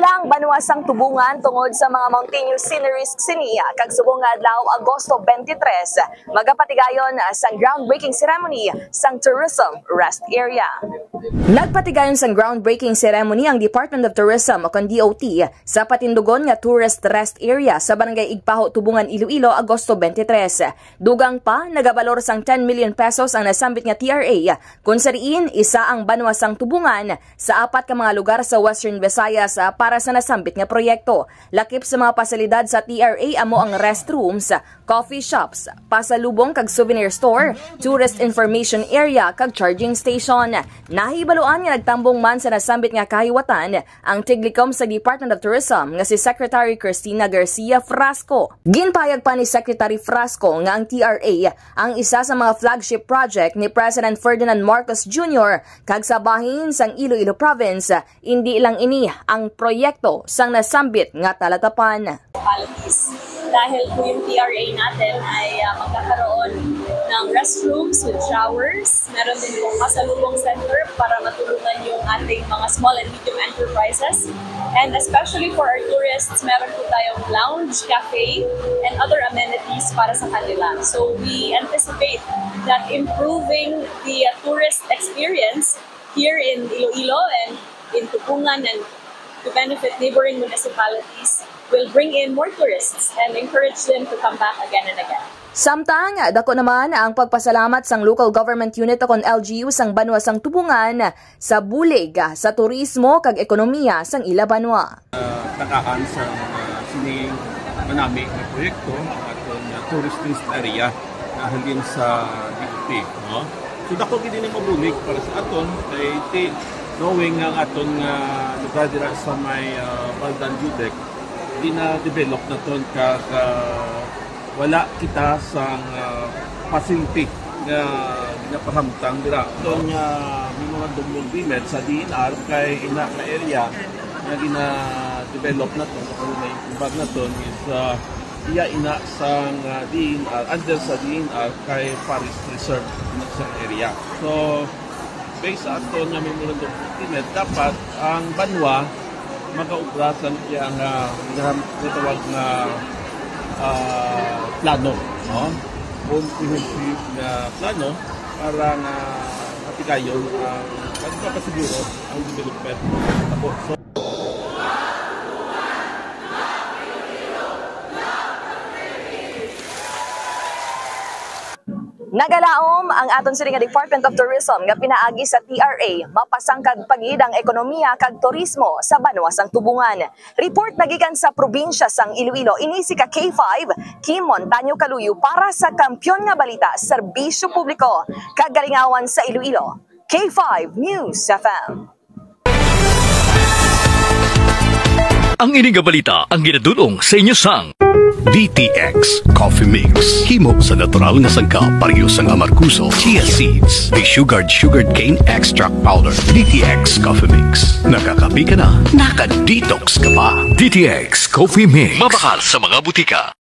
Nagalang banuasang tubungan tungod sa mga mountainous sceneries siniya kag subong nga adlaw Agosto 23 magapatigayon sang groundbreaking ceremony sang Tourism Rest Area. Nagpatigayon sang groundbreaking ceremony ang Department of Tourism o DOT sa patindugon nga Tourist Rest Area sa Barangay Igpaho, Tubungan, Iloilo, Agosto 23. Dugang pa nagabalor sang 10 million pesos ang nasambit nga TRA kung sa diin isa ang banuasang tubungan sa apat ka mga lugar sa Western Visayas para sa nasambit nga proyekto. Lakip sa mga pasilidad sa TRA amo ang restrooms, coffee shops, pasalubong kag souvenir store, tourist information area kag charging station. Nahibaluan nga nagtambong man sa nasambit nga kahiwatan ang tiglikom sa Department of Tourism nga si Secretary Cristina Garcia Frasco. Ginpayag pa ni Secretary Frasco nga ang TRA ang isa sa mga flagship project ni President Ferdinand Marcos Jr. kag sa bahin sang Iloilo Province, hindi lang ini ang proyekto sang nasambit nga talatapan. Dahil po yung TRA natin ay magkakaroon ng restrooms with showers. Meron din po pasalubong center para matulungan yung ating mga small and medium enterprises. And especially for our tourists, meron po tayong lounge, cafe, and other amenities para sa kanila. So we anticipate that improving the tourist experience here in Iloilo and in Tubungan and to benefit neighboring municipalities will bring in more tourists and encourage them to come back again and again. Samtang, dako naman ang pagpasalamat sang local government unit kon LGU sang Banwa sang Tubungan sa bulig sa turismo kag ekonomiya sang ila Banwa. Takaan sa sining manami nga proyekto aton tourist area na halin sa DOT, no? So dako gid ni mabulig para sa aton kay knowing nga aton nga lugar dira sa may Baldan Judec dina-develop na ton kag wala kita sang facility nga ginapahamtang dira. Ton nga memorandum of agreement sa DNR kay ina na area nga gina-develop na ton kung may imbag na ton is iya ina sang DNR under sa DNR kay Forest Reserve sa area. So based sa aton nga memorandum of agreement, dapat ang Banwa magaubrasan iyang natawag na plano, no? Comprehensive na plano para nga matigayon ang pagpapasiguro ang development. So, nagalaom ang aton sila nga Department of Tourism nga pinaagi sa TRA mapasangkag pagid ang ekonomiya kag turismo sa Banwa sang Tubungan. Report nagikan sa probinsya sang Iloilo, ini si ka K5 Kim Montaño Kaluyo para sa Kampiyon nga Balita, Serbisyo Publiko kag Galingawan sa Iloilo. K5 News FM. Ang ining nga balita ang ginadulong sa inyo sang DTX Coffee Mix. Himo sa natural nga sangka pareho sang amarkuso, chia seeds, sugared cane extract powder. DTX Coffee Mix. Nakakapi ka na, naka-detox ka pa. DTX Coffee Mix. Mabakal sa mga butika.